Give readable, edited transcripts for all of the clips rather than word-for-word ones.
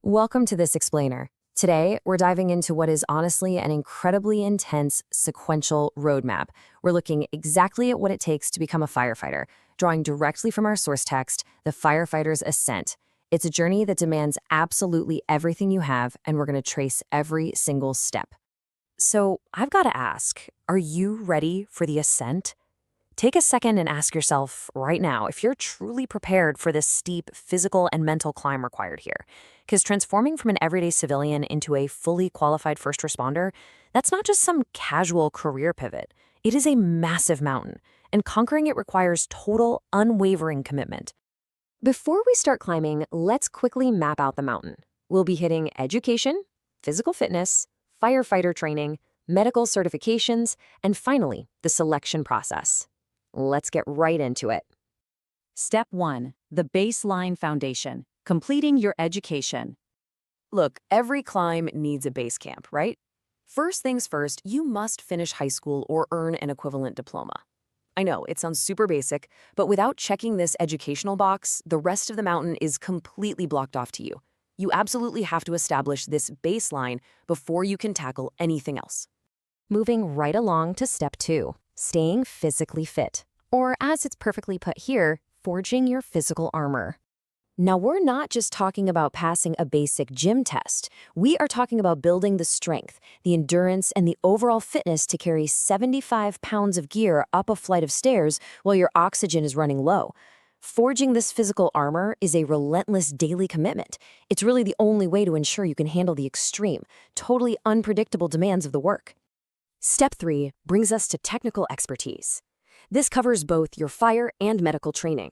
Welcome to this explainer. Today, we're diving into what is honestly an incredibly intense sequential roadmap. We're looking exactly at what it takes to become a firefighter, drawing directly from our source text, The Firefighter's Ascent. It's a journey that demands absolutely everything you have, and we're going to trace every single step. So, I've got to ask, are you ready for the ascent? Take a second and ask yourself right now if you're truly prepared for this steep physical and mental climb required here. Because transforming from an everyday civilian into a fully qualified first responder, that's not just some casual career pivot. It is a massive mountain, and conquering it requires total, unwavering commitment. Before we start climbing, let's quickly map out the mountain. We'll be hitting education, physical fitness, firefighter training, medical certifications, and finally, the selection process. Let's get right into it. Step 1. The baseline foundation. Completing your education. Look, every climb needs a base camp, right? First things first, you must finish high school or earn an equivalent diploma. I know, it sounds super basic, but without checking this educational box, the rest of the mountain is completely blocked off to you. You absolutely have to establish this baseline before you can tackle anything else. Moving right along to step 2, staying physically fit. Or as it's perfectly put here, forging your physical armor. Now, we're not just talking about passing a basic gym test. We are talking about building the strength, the endurance, and the overall fitness to carry 75 pounds of gear up a flight of stairs while your oxygen is running low. Forging this physical armor is a relentless daily commitment. It's really the only way to ensure you can handle the extreme, totally unpredictable demands of the work. Step 3 brings us to technical expertise. This covers both your fire and medical training.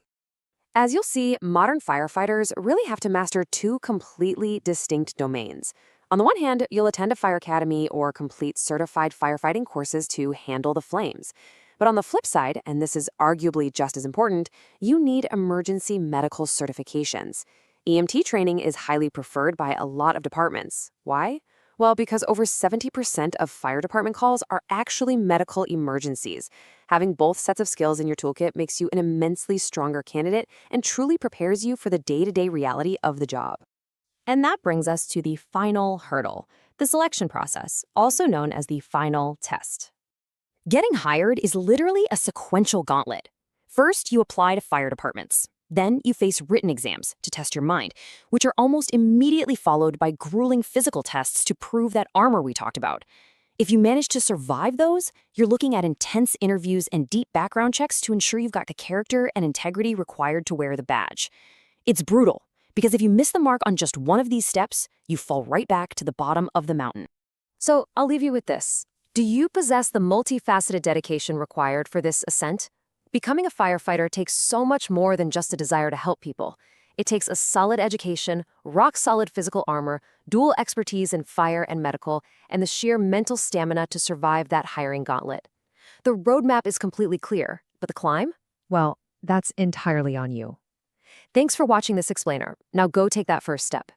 As you'll see, modern firefighters really have to master two completely distinct domains. On the one hand, you'll attend a fire academy or complete certified firefighting courses to handle the flames. But on the flip side, and this is arguably just as important, you need emergency medical certifications. EMT training is highly preferred by a lot of departments. Why? Well, because over 70% of fire department calls are actually medical emergencies. Having both sets of skills in your toolkit makes you an immensely stronger candidate and truly prepares you for the day-to-day reality of the job. And that brings us to the final hurdle, the selection process, also known as the final test. Getting hired is literally a sequential gauntlet. First, you apply to fire departments. Then you face written exams to test your mind, which are almost immediately followed by grueling physical tests to prove that armor we talked about. If you manage to survive those, you're looking at intense interviews and deep background checks to ensure you've got the character and integrity required to wear the badge. It's brutal, because if you miss the mark on just one of these steps, you fall right back to the bottom of the mountain. So I'll leave you with this. Do you possess the multifaceted dedication required for this ascent? Becoming a firefighter takes so much more than just a desire to help people. It takes a solid education, rock-solid physical armor, dual expertise in fire and medical, and the sheer mental stamina to survive that hiring gauntlet. The roadmap is completely clear, but the climb? Well, that's entirely on you. Thanks for watching this explainer. Now go take that first step.